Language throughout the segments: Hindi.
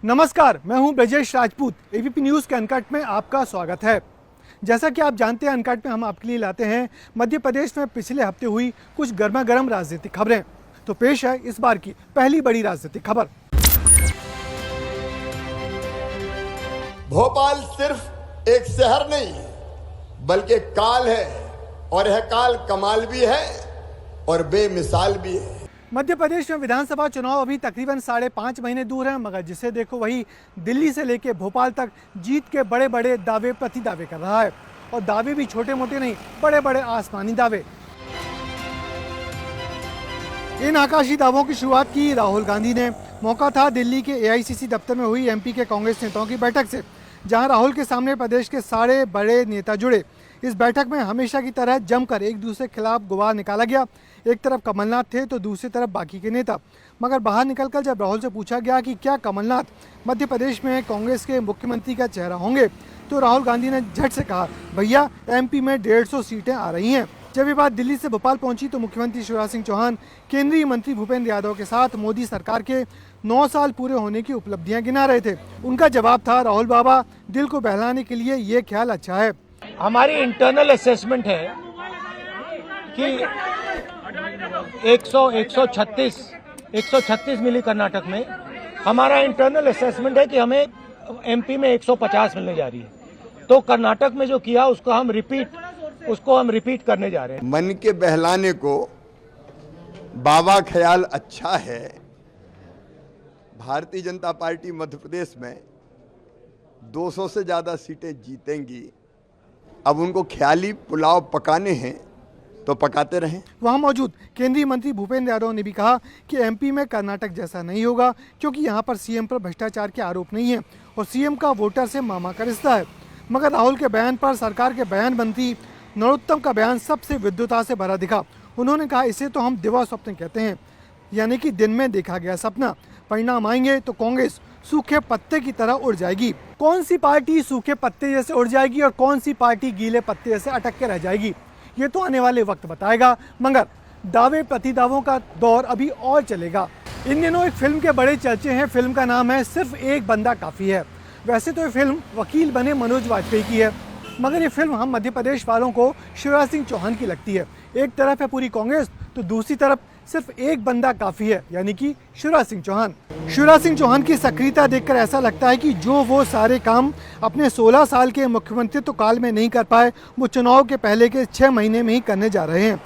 नमस्कार, मैं हूं ब्रजेश राजपूत। एबीपी न्यूज़ के अनकट में आपका स्वागत है। जैसा कि आप जानते हैं, अनकट में हम आपके लिए लाते हैं मध्य प्रदेश में पिछले हफ्ते हुई कुछ गर्मा गर्म राजनीतिक खबरें। तो पेश है इस बार की पहली बड़ी राजनीतिक खबर। भोपाल सिर्फ एक शहर नहीं बल्कि काल है, और यह काल कमाल भी है और बेमिसाल भी है। मध्य प्रदेश में विधानसभा चुनाव अभी तकरीबन 5.5 महीने दूर हैं, मगर जिसे देखो वही दिल्ली से लेकर भोपाल तक जीत के बड़े बड़े दावे प्रति दावे कर रहा है। और दावे भी छोटे मोटे नहीं, बड़े बड़े आसमानी दावे। इन आकाशी दावों की शुरुआत की राहुल गांधी ने। मौका था दिल्ली के एआईसीसी दफ्तर में हुई एमपी के कांग्रेस नेताओं की बैठक से, जहां राहुल के सामने प्रदेश के सारे बड़े नेता जुड़े। इस बैठक में हमेशा की तरह जमकर एक दूसरे के खिलाफ गुबार निकाला गया। एक तरफ कमलनाथ थे तो दूसरी तरफ बाकी के नेता। मगर बाहर निकलकर जब राहुल से पूछा गया कि क्या कमलनाथ मध्य प्रदेश में कांग्रेस के मुख्यमंत्री का चेहरा होंगे, तो राहुल गांधी ने झट से कहा, भैया एमपी में 150 सीटें आ रही हैं। जब ये बात दिल्ली से भोपाल पहुंची तो मुख्यमंत्री शिवराज सिंह चौहान केंद्रीय मंत्री भूपेंद्र यादव के साथ मोदी सरकार के 9 साल पूरे होने की उपलब्धियां गिना रहे थे। उनका जवाब था, राहुल बाबा, दिल को बहलाने के लिए ये ख्याल अच्छा है। हमारी इंटरनल असेसमेंट है कि 136 मिली कर्नाटक में। हमारा इंटरनल असेसमेंट है कि हमें एमपी में 150 मिलने जा रही है। तो कर्नाटक में जो किया उसको हम रिपीट करने जा रहे हैं। मन के बहलाने को बाबा ख्याल अच्छा है। भारतीय जनता पार्टी मध्य प्रदेश में 200 से ज्यादा सीटें जीतेंगी। अब उनको ख्याली पुलाव पकाने हैं तो पकाते रहें। वहां मौजूद केंद्रीय मंत्री भूपेंद्र यादव ने भी कहा कि एमपी में कर्नाटक जैसा नहीं होगा, क्योंकि यहां पर सीएम पर भ्रष्टाचार के आरोप नहीं है और सीएम का वोटर से मामा का रिश्ता है। मगर राहुल के बयान पर सरकार के बयान मंत्री नरोत्तम का बयान सबसे विद्युता से भरा दिखा। उन्होंने कहा, इसे तो हम दिवा स्वप्न कहते हैं, यानी कि दिन में देखा गया सपना। परिणाम आएंगे तो कांग्रेस सूखे पत्ते की तरह उड़ जाएगी। कौन सी पार्टी सूखे पत्ते जैसे उड़ जाएगी और कौन सी पार्टी गीले पत्ते जैसे अटक के रह जाएगी, ये तो आने वाले वक्त बताएगा। मगर दावे प्रतिदावों का दौर अभी और चलेगा। इन दिनों एक फिल्म के बड़े चर्चे हैं। फिल्म का नाम है सिर्फ एक बंदा काफी है। वैसे तो ये फिल्म वकील बने मनोज वाजपेयी की है, मगर ये फिल्म हम मध्य प्रदेश वालों को शिवराज सिंह चौहान की लगती है। एक तरफ है पूरी कांग्रेस तो दूसरी तरफ सिर्फ एक बंदा काफी है, यानी कि शिवराज सिंह चौहान। शिवराज सिंह चौहान की सक्रियता देखकर ऐसा लगता है कि जो वो सारे काम अपने 16 साल के मुख्यमंत्रित्व काल में नहीं कर पाए, वो चुनाव के पहले के 6 महीने में ही करने जा रहे हैं।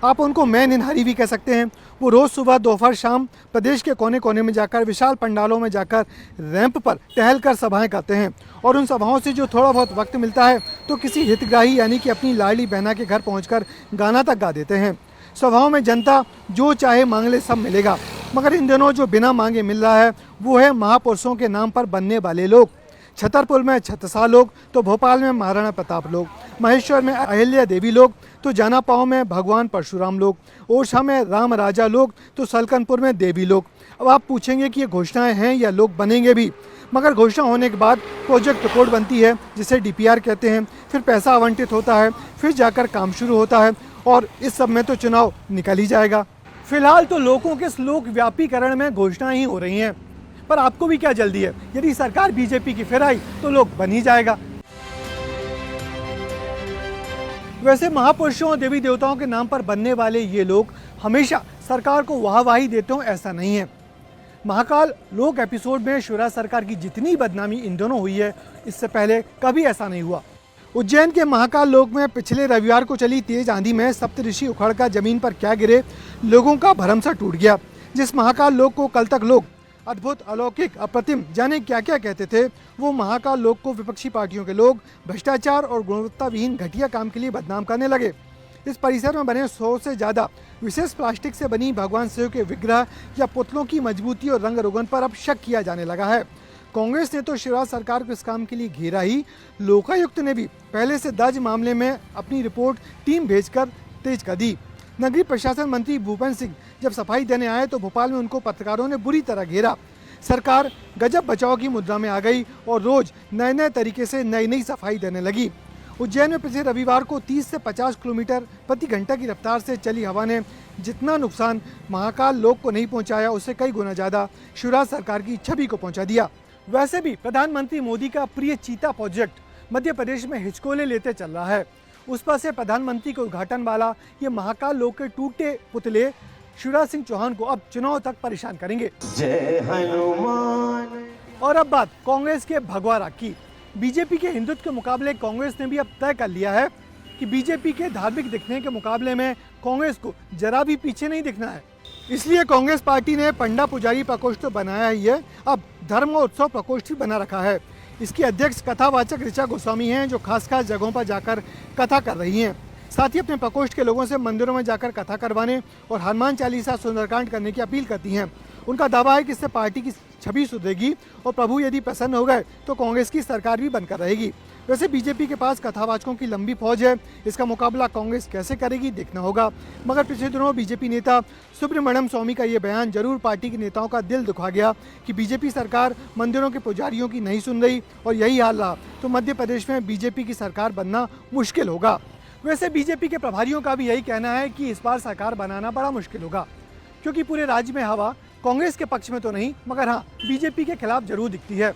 आप उनको मैन इन हरी भी कह सकते हैं। वो रोज सुबह दोपहर शाम प्रदेश के कोने कोने में जाकर, विशाल पंडालों में जाकर, रैंप पर टहलकर सभाएं करते हैं। और उन सभाओं से जो थोड़ा बहुत वक्त मिलता है तो किसी हितग्राही यानी कि अपनी लाडली बहना के घर पहुंचकर गाना तक गा देते हैं। सभाओं में जनता जो चाहे मांग ले सब मिलेगा। मगर इन दिनों जो बिना मांगे मिल रहा है वो है महापुरुषों के नाम पर बनने वाले लोग। छतरपुर में छत्रसाल लोग तो भोपाल में महाराणा प्रताप लोग, महेश्वर में अहिल्या देवी लोग तो जानापाव में भगवान परशुराम लोग, ओरछा में राम राजा लोग तो सलकनपुर में देवी लोग। अब आप पूछेंगे कि ये घोषणाएं हैं या लोग बनेंगे भी, मगर घोषणा होने के बाद प्रोजेक्ट रिपोर्ट बनती है, जिसे डीपीआर कहते हैं। फिर पैसा आवंटित होता है, फिर जाकर काम शुरू होता है और इस सब में तो चुनाव निकल ही जाएगा। फिलहाल तो लोगों के श्लोक व्यापीकरण में घोषणाएं ही हो रही हैं, पर आपको भी क्या जल्दी है? यदि सरकार बीजेपी की फिर आई तो लोग बन ही जाएगा। वैसे महापुरुषों और देवी देवताओं के नाम पर बनने वाले ये लोग हमेशा सरकार को वाहवाही देते हो ऐसा नहीं है। महाकाल लोक एपिसोड में शिवराज सरकार की जितनी बदनामी इन दोनों हुई है, इससे पहले कभी ऐसा नहीं हुआ। उज्जैन के महाकाल लोक में पिछले रविवार को चली तेज आंधी में सप्तऋषि उखड़कर जमीन पर क्या गिरे, लोगों का भरमसा टूट गया। जिस महाकाल लोक को कल तक लोग अद्भुत, अलौकिक, अप्रतिम जाने क्या क्या कहते थे, वो महाकाल लोक को विपक्षी पार्टियों के लोग भ्रष्टाचार और गुणवत्ता विहीन घटिया काम के लिए बदनाम करने लगे। इस परिसर में बने 100 से ज्यादा विशेष प्लास्टिक से बनी भगवान शिव के विग्रह या पुतलों की मजबूती और रंग रोगन पर अब शक किया जाने लगा है। कांग्रेस ने तो शिवराज सरकार को इस काम के लिए घेरा ही। लोकायुक्त ने भी पहले से दर्ज मामले में अपनी रिपोर्ट टीम भेजकर तेज कर दी। नगरीय प्रशासन मंत्री भूपेंद्र सिंह जब सफाई देने आए तो भोपाल में उनको पत्रकारों ने बुरी तरह घेरा। सरकार गजब बचाव की मुद्रा में आ गई और रोज नए नए तरीके से नई सफाई देने लगी। उज्जैन में पिछले रविवार को 30 से 50 किलोमीटर प्रति घंटा की रफ्तार से चली हवा ने जितना नुकसान महाकाल लोक को नहीं पहुंचाया, उससे कई गुना ज्यादा शिवराज सरकार की छवि को पहुंचा दिया। वैसे भी प्रधानमंत्री मोदी का प्रिय चीता प्रोजेक्ट मध्य प्रदेश में हिचकोले लेते चल रहा है। उस पर से प्रधानमंत्री के उद्घाटन वाला ये महाकाल लोक के टूटे पुतले शिवराज सिंह चौहान को अब चुनाव तक परेशान करेंगे। जय हनुमान। और अब बात कांग्रेस के भगवा की। बीजेपी के हिंदुत्व के मुकाबले कांग्रेस ने भी अब तय कर लिया है कि बीजेपी के धार्मिक दिखने के मुकाबले में कांग्रेस को जरा भी पीछे नहीं दिखना है। इसलिए कांग्रेस पार्टी ने पंडा पुजारी प्रकोष्ठ तो बनाया ही है, अब धर्म उत्सव प्रकोष्ठ भी बना रखा है। इसकी अध्यक्ष कथावाचक ऋचा गोस्वामी हैं, जो खास खास जगहों पर जाकर कथा कर रही हैं। साथ ही अपने प्रकोष्ठ के लोगों से मंदिरों में जाकर कथा करवाने और हनुमान चालीसा सुंदरकांड करने की अपील करती हैं। उनका दावा है कि इससे पार्टी की छवि सुधरेगी और प्रभु यदि प्रसन्न हो गए तो कांग्रेस की सरकार भी बनकर रहेगी। वैसे बीजेपी के पास कथावाचकों की लंबी फौज है, इसका मुकाबला कांग्रेस कैसे करेगी देखना होगा। मगर पिछले दिनों बीजेपी नेता सुब्रमण्यम स्वामी का ये बयान जरूर पार्टी के नेताओं का दिल दुखा गया कि बीजेपी सरकार मंदिरों के पुजारियों की नहीं सुन रही और यही हाल रहा तो मध्य प्रदेश में बीजेपी की सरकार बनना मुश्किल होगा। वैसे बीजेपी के प्रभारियों का भी यही कहना है कि इस बार सरकार बनाना बड़ा मुश्किल होगा, क्योंकि पूरे राज्य में हवा कांग्रेस के पक्ष में तो नहीं मगर हाँ बीजेपी के खिलाफ जरूर दिखती है।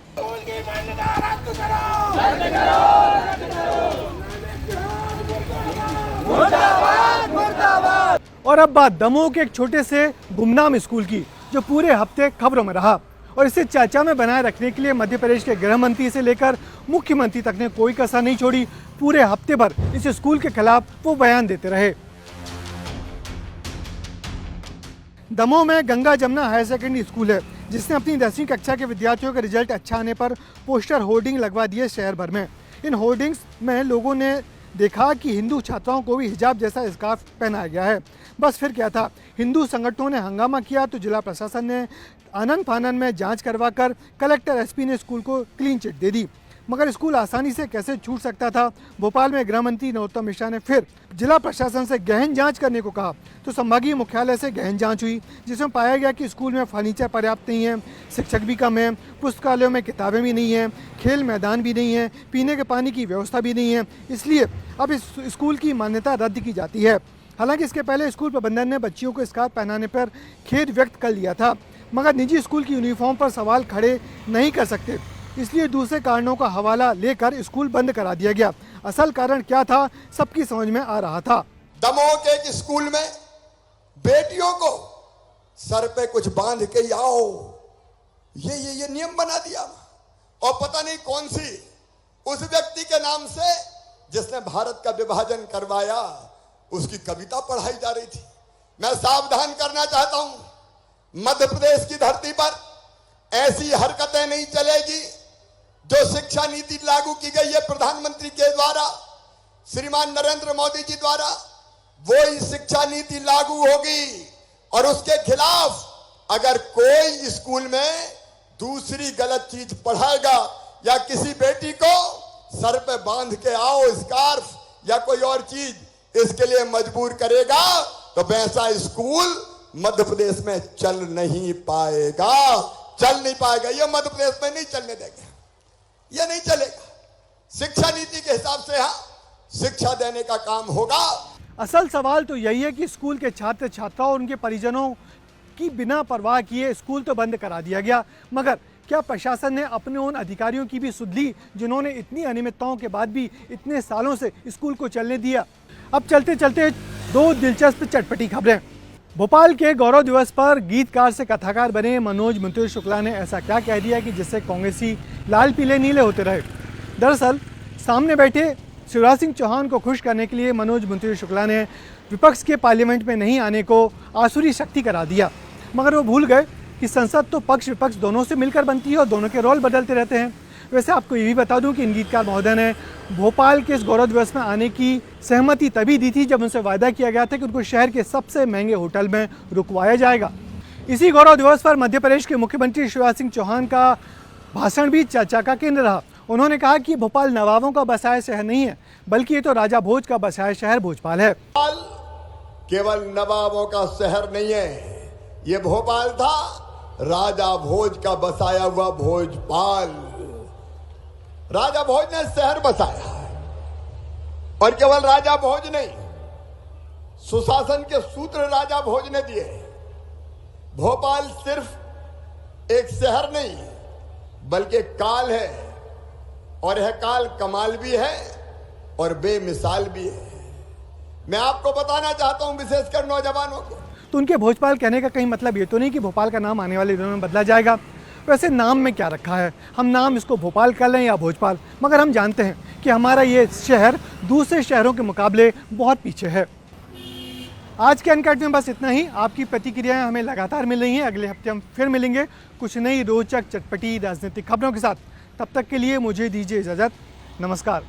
और अब बात दमोह के एक छोटे से गुमनाम स्कूल की, जो पूरे हफ्ते खबरों में रहा और इसे चर्चा में बनाए रखने के लिए मध्य प्रदेश के गृह मंत्री से लेकर मुख्यमंत्री तक ने कोई कसर नहीं छोड़ी। पूरे हफ्ते भर इस स्कूल के खिलाफ वो बयान देते रहे। दमोह में Ganga Jamuna higher secondary school है, जिसने अपनी 10वीं कक्षा के विद्यार्थियों का रिजल्ट अच्छा आने पर पोस्टर होर्डिंग लगवा दिए शहर भर में। इन होर्डिंग्स में लोगों ने देखा कि हिंदू छात्राओं को भी हिजाब जैसा स्कार्फ पहनाया गया है। बस फिर क्या था, हिंदू संगठनों ने हंगामा किया तो जिला प्रशासन ने आनन फानन में जांच करवाकर कलेक्टर एसपी ने स्कूल को क्लीन चिट दे दी। मगर स्कूल आसानी से कैसे छूट सकता था। भोपाल में गृह मंत्री नरोत्तम मिश्रा ने फिर जिला प्रशासन से गहन जांच करने को कहा तो संभागीय मुख्यालय से गहन जांच हुई, जिसमें पाया गया कि स्कूल में फर्नीचर पर्याप्त नहीं है, शिक्षक भी कम है, पुस्तकालयों में किताबें भी नहीं हैं, खेल मैदान भी नहीं है, पीने के पानी की व्यवस्था भी नहीं है। इसलिए अब इस स्कूल की मान्यता रद्द की जाती है। हालांकि इसके पहले स्कूल प्रबंधन ने बच्चियों को स्कार्फ पहनाने पर खेद व्यक्त कर लिया था, मगर निजी स्कूल की यूनिफॉर्म पर सवाल खड़े नहीं कर सकते, इसलिए दूसरे कारणों का हवाला लेकर स्कूल बंद करा दिया गया। असल कारण क्या था सबकी समझ में आ रहा था। दमोह के एक स्कूल में बेटियों को सर पे कुछ बांध के आओ, ये नियम बना दिया। और पता नहीं कौन सी उस व्यक्ति के नाम से जिसने भारत का विभाजन करवाया, उसकी कविता पढ़ाई जा रही थी। मैं सावधान करना चाहता हूं, मध्य प्रदेश की धरती पर ऐसी हरकतें नहीं चलेगी। जो शिक्षा नीति लागू की गई है प्रधानमंत्री के द्वारा, श्रीमान नरेंद्र मोदी जी द्वारा, वो ही शिक्षा नीति लागू होगी। और उसके खिलाफ अगर कोई स्कूल में दूसरी गलत चीज पढ़ाएगा या किसी बेटी को सर पे बांध के आओ स्कार्फ या कोई और चीज इसके लिए मजबूर करेगा, तो वैसा स्कूल मध्य प्रदेश में चल नहीं पाएगा। ये मध्य प्रदेश में नहीं चलने देंगे, ये नहीं चलेगा। शिक्षा नीति के हिसाब से हाँ शिक्षा देने का काम होगा। असल सवाल तो यही है कि स्कूल के छात्र छात्राओं और उनके परिजनों की बिना परवाह किए स्कूल तो बंद करा दिया गया, मगर क्या प्रशासन ने अपने उन अधिकारियों की भी सुध ली जिन्होंने इतनी अनियमितताओं के बाद भी इतने सालों से स्कूल को चलने दिया। अब चलते चलते दो दिलचस्प चटपटी खबरें। भोपाल के गौरव दिवस पर गीतकार से कथाकार बने मनोज मुंतशिर शुक्ला ने ऐसा क्या कह दिया कि जिससे कांग्रेसी लाल पीले नीले होते रहे। दरअसल सामने बैठे शिवराज सिंह चौहान को खुश करने के लिए मनोज मुंतशिर शुक्ला ने विपक्ष के पार्लियामेंट में नहीं आने को आसुरी शक्ति करा दिया, मगर वो भूल गए कि संसद तो पक्ष विपक्ष दोनों से मिलकर बनती है और दोनों के रोल बदलते रहते हैं। वैसे आपको ये भी बता दूं कि इन गीतकार महोदय ने भोपाल के इस गौरव दिवस में आने की सहमति तभी दी थी जब उनसे वायदा किया गया था कि उनको शहर के सबसे महंगे होटल में रुकवाया जाएगा। इसी गौरव दिवस पर मध्य प्रदेश के मुख्यमंत्री शिवराज सिंह चौहान का भाषण भी चर्चा का केंद्र रहा। उन्होंने कहा कि भोपाल नवाबों का बसाया शहर नहीं है, बल्कि ये तो राजा भोज का बसाया शहर भोपाल है। केवल नवाबों का शहर नहीं है, ये भोपाल था राजा भोज का बसाया हुआ भोजपाल। राजा भोज ने शहर बसाया, और केवल राजा भोज नहीं, सुशासन के सूत्र राजा भोज ने दिए। भोपाल सिर्फ एक शहर नहीं बल्कि एक काल है, और यह काल कमाल भी है और बेमिसाल भी है। मैं आपको बताना चाहता हूं, विशेषकर नौजवानों को। तो उनके भोजपाल कहने का कहीं मतलब ये तो नहीं कि भोपाल का नाम आने वाले दिनों में बदला जाएगा। वैसे नाम में क्या रखा है, हम नाम इसको भोपाल कर लें या भोजपाल, मगर हम जानते हैं कि हमारा ये शहर दूसरे शहरों के मुकाबले बहुत पीछे है। आज के अनकट में बस इतना ही। आपकी प्रतिक्रियाएं हमें लगातार मिल रही हैं। अगले हफ्ते हम फिर मिलेंगे कुछ नई रोचक चटपटी राजनीतिक खबरों के साथ। तब तक के लिए मुझे दीजिए इजाज़त। नमस्कार।